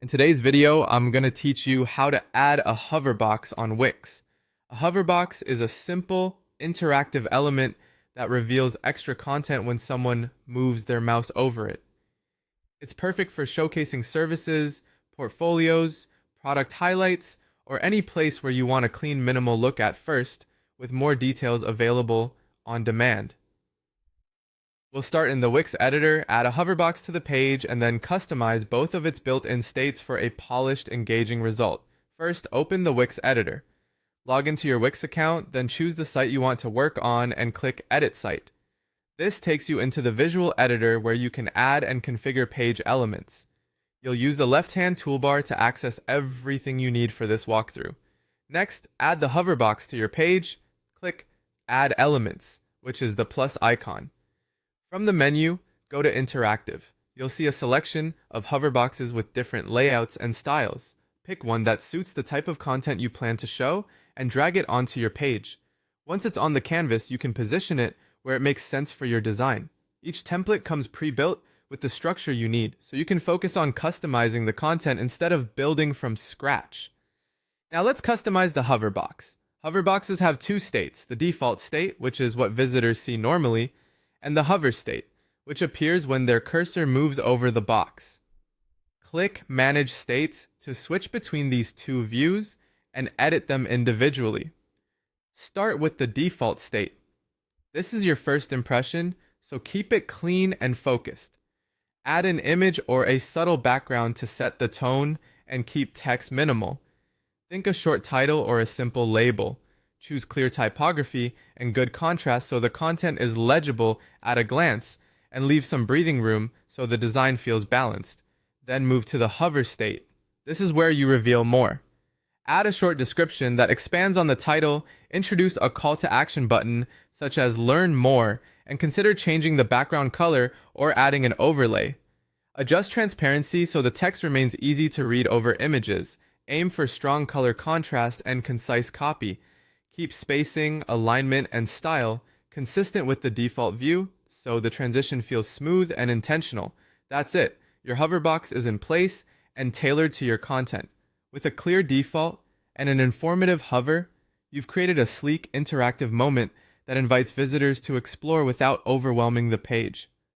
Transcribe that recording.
In today's video, I'm going to teach you how to add a hoverbox on Wix. A hoverbox is a simple, interactive element that reveals extra content when someone moves their mouse over it. It's perfect for showcasing services, portfolios, product highlights, or any place where you want a clean, minimal look at first, with more details available on demand. We'll start in the Wix editor, add a hoverbox to the page, and then customize both of its built-in states for a polished, engaging result. First, open the Wix editor. Log into your Wix account, then choose the site you want to work on and click Edit Site. This takes you into the visual editor where you can add and configure page elements. You'll use the left-hand toolbar to access everything you need for this walkthrough. Next, add the hoverbox to your page. Click Add Elements, which is the plus icon. From the menu, go to Interactive. You'll see a selection of hoverboxes with different layouts and styles. Pick one that suits the type of content you plan to show and drag it onto your page. Once it's on the canvas, you can position it where it makes sense for your design. Each template comes pre-built with the structure you need, so you can focus on customizing the content instead of building from scratch. Now let's customize the hoverbox. Hoverboxes have two states, the default state, which is what visitors see normally, and the hover state, which appears when their cursor moves over the box. Click Manage States to switch between these two views and edit them individually. Start with the default state. This is your first impression, so keep it clean and focused. Add an image or a subtle background to set the tone and keep text minimal. Think a short title or a simple label. Choose clear typography and good contrast so the content is legible at a glance, and leave some breathing room so the design feels balanced. Then move to the hover state. This is where you reveal more. Add a short description that expands on the title, introduce a call to action button such as Learn More, and consider changing the background color or adding an overlay. Adjust transparency so the text remains easy to read over images. Aim for strong color contrast and concise copy. Keep spacing, alignment, and style consistent with the default view so the transition feels smooth and intentional. That's it. Your hoverbox is in place and tailored to your content. With a clear default and an informative hover, you've created a sleek, interactive moment that invites visitors to explore without overwhelming the page.